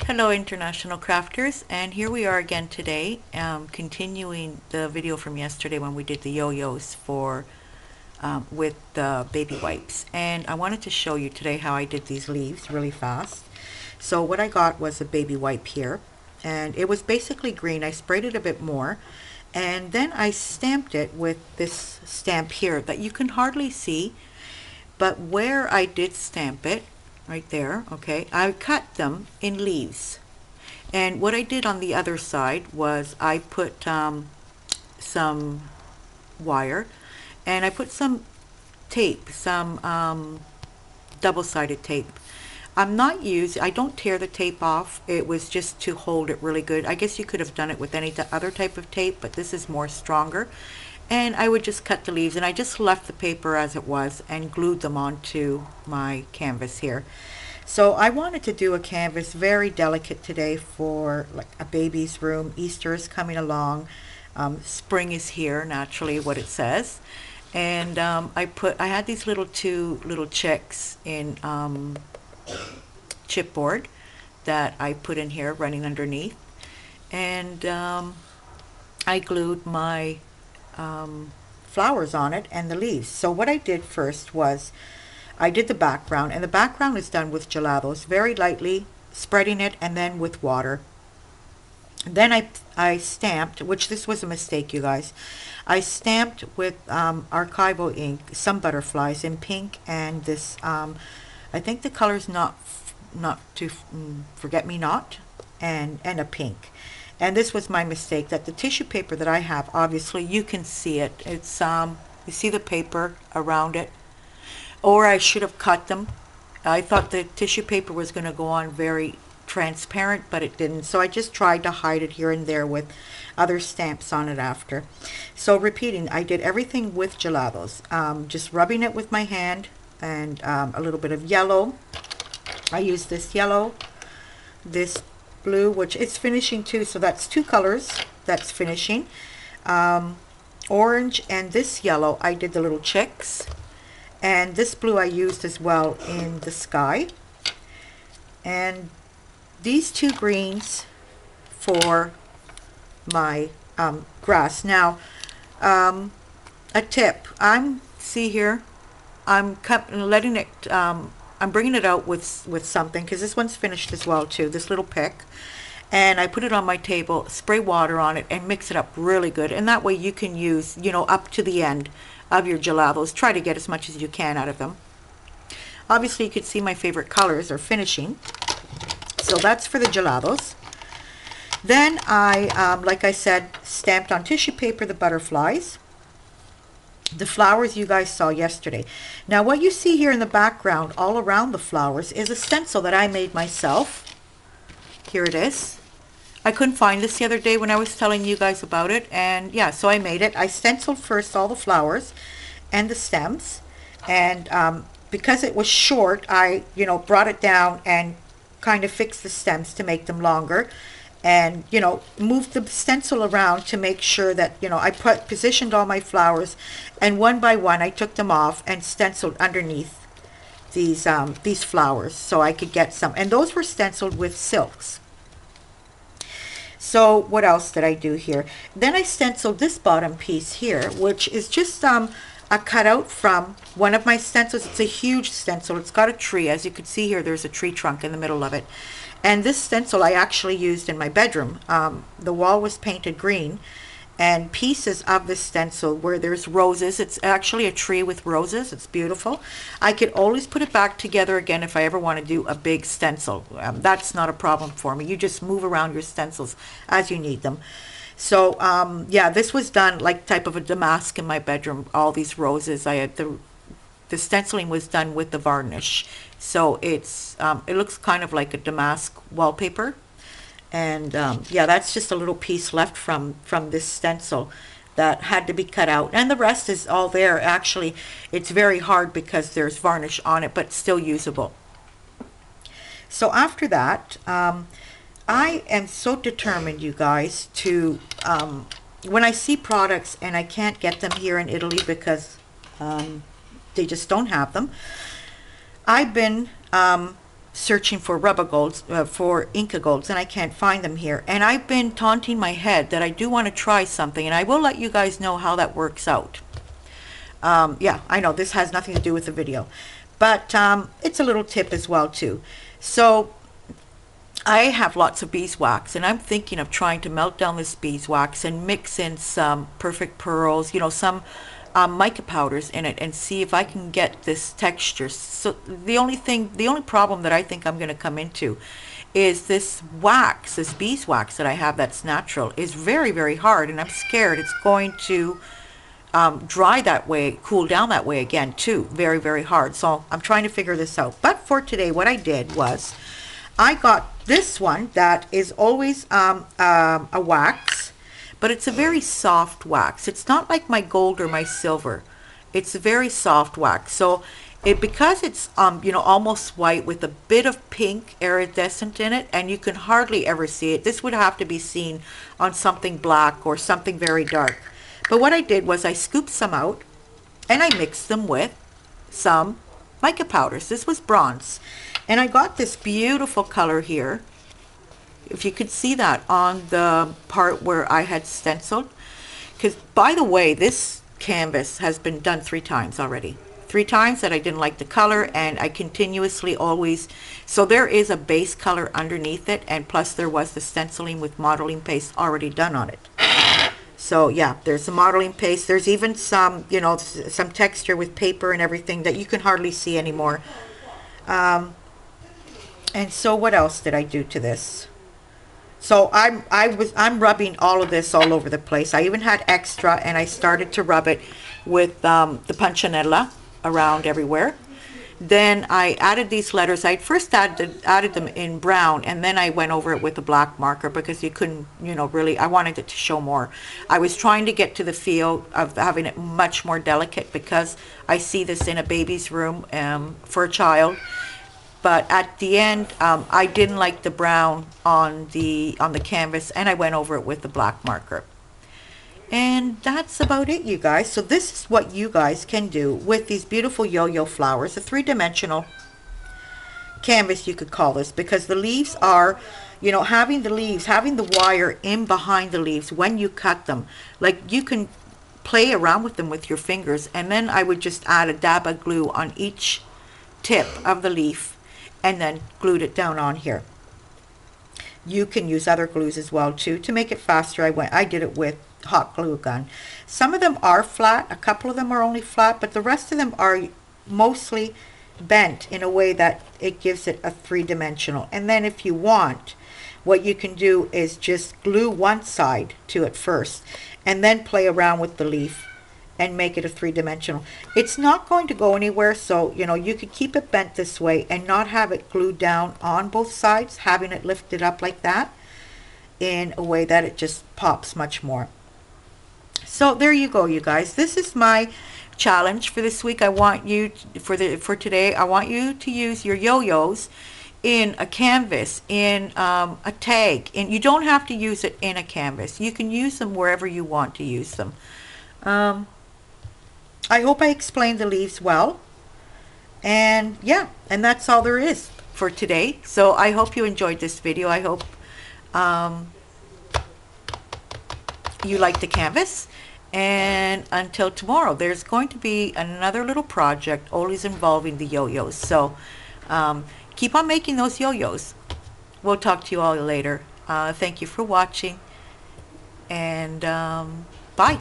Hello International Crafters, and here we are again today, continuing the video from yesterday when we did the yo-yos for with the baby wipes. And I wanted to show you today how I did these leaves really fast. So what I got was a baby wipe here, and it was basically green. I sprayed it a bit more, and then I stamped it with this stamp here that you can hardly see, but where I did stamp it, right there, okay, I cut them in leaves. And what I did on the other side was I put some wire, and I put some tape, some double-sided tape. I don't tear the tape off. It was just to hold it really good. I guess you could have done it with any other type of tape, but this is more stronger. And I would just cut the leaves, and I just left the paper as it was and glued them onto my canvas here. So I wanted to do a canvas very delicate today for like a baby's room. Easter is coming along. Spring is here, naturally, what it says. And I had these two little checks in chipboard that I put in here running underneath. And I glued my flowers on it and the leaves. So what I did first was I did the background, and the background is done with gelatos, very lightly spreading it, and then with water. Then I stamped, which this was a mistake, you guys. I stamped with archival ink some butterflies in pink, and this I think the color's not to forget me not, and a pink. And this was my mistake, that the tissue paper that I have, obviously you can see it. It's you see the paper around it, or I should have cut them. I thought the tissue paper was going to go on very transparent, but it didn't. So I just tried to hide it here and there with other stamps on it after. So repeating, I did everything with gelatos, just rubbing it with my hand, and a little bit of yellow. I used this yellow, this blue, which is finishing too, so that's two colors that's finishing, orange, and this yellow I did the little chicks, and this blue I used as well in the sky, and these two greens for my grass. Now a tip, see here, I'm letting it I'm bringing it out with something, because this one's finished as well too, this little pick, and I put it on my table, spray water on it, and mix it up really good, and that way you can use, up to the end of your gelatos. Try to get as much as you can out of them. Obviously you can see my favorite colors are finishing, so that's for the gelatos. Then I, like I said, stamped on tissue paper the butterflies. The flowers you guys saw yesterday. Now what you see here in the background all around the flowers is a stencil that I made myself. Here it is. I couldn't find this the other day when I was telling you guys about it, and yeah, so I made it. I stenciled first all the flowers and the stems, and because it was short, I brought it down and kind of fixed the stems to make them longer, and moved the stencil around to make sure that I positioned all my flowers, and one by one I took them off and stenciled underneath these flowers so I could get some, and those were stenciled with silks. So what else did I do here? Then I stenciled this bottom piece here, which is just a cutout from one of my stencils. It's a huge stencil. It's got a tree. As you can see here, there's a tree trunk in the middle of it. And this stencil I actually used in my bedroom. The wall was painted green, and pieces of this stencil where there's roses. It's actually a tree with roses. It's beautiful. I could always put it back together again if I ever want to do a big stencil. That's not a problem for me. You just move around your stencils as you need them. So yeah, this was done like type of a damask in my bedroom. All these roses. I had the stenciling was done with the varnish, so it looks kind of like a damask wallpaper. And yeah, that's just a little piece left from this stencil that had to be cut out, and the rest is all there. Actually, it's very hard because there's varnish on it, but still usable. So after that, I am so determined, you guys, to when I see products and I can't get them here in Italy because they just don't have them, I've been searching for rubber golds, for Inca golds, and I can't find them here. And I've been taunting my head that I do want to try something, and I will let you guys know how that works out. Yeah, I know this has nothing to do with the video, but it's a little tip as well too. So I have lots of beeswax, and I'm thinking of trying to melt down this beeswax and mix in some perfect pearls, you know, some mica powders in it, and see if I can get this texture. So the only problem that I think I'm going to come into is this wax, this beeswax that I have that's natural, is very, very hard, and I'm scared it's going to dry that way, cool down that way again too. Very, very hard. So I'm trying to figure this out. But for today, what I did was I got this one that is always a wax, but it's a very soft wax. It's not like my gold or my silver. It's a very soft wax. So because it's you know, almost white with a bit of pink iridescent in it, and you can hardly ever see it. This would have to be seen on something black or something very dark. But what I did was I scooped some out and I mixed them with some mica powders. This was bronze. And I got this beautiful color here. If you could see that on the part where I had stenciled. Because, by the way, this canvas has been done 3 times already. 3 times that I didn't like the color, and I continuously always... So there is a base color underneath it, and plus there was the stenciling with modeling paste already done on it. So yeah, there's the modeling paste. There's even some, you know, some texture with paper and everything that you can hardly see anymore. And so what else did I do to this? So I'm rubbing all of this all over the place. I even had extra, and I started to rub it with the punchinella around everywhere. Then I added these letters. I first added them in brown, and then I went over it with a black marker because you couldn't, you know, really, I wanted it to show more. I was trying to get to the feel of having it much more delicate because I see this in a baby's room for a child. But at the end, I didn't like the brown on the canvas, and I went over it with the black marker. And that's about it, you guys. So this is what you guys can do with these beautiful yo-yo flowers, a 3-dimensional canvas, you could call this, because the leaves are, you know, having the wire in behind the leaves when you cut them. Like, you can play around with them with your fingers, and then I would just add a dab of glue on each tip of the leaf and then glued it down on here. You can use other glues as well too to make it faster. I did it with hot glue gun. Some of them are flat, a couple of them are only flat, but the rest of them are mostly bent in a way that it gives it a 3-dimensional. And then if you want, what you can do is just glue one side to it first and then play around with the leaf and make it a 3-dimensional. It's not going to go anywhere, so you know, you could keep it bent this way and not have it glued down on both sides, having it lifted up like that in a way that it just pops much more. So there you go, you guys. This is my challenge for this week. I want you to, for today, I want you to use your yo-yos in a canvas, in a tag, and you don't have to use it in a canvas. You can use them wherever you want to use them. I hope I explained the leaves well, and yeah, and that's all there is for today. So I hope you enjoyed this video. I hope you like the canvas, and until tomorrow, there's going to be another little project always involving the yo-yos. So keep on making those yo-yos. We'll talk to you all later. Thank you for watching, and bye.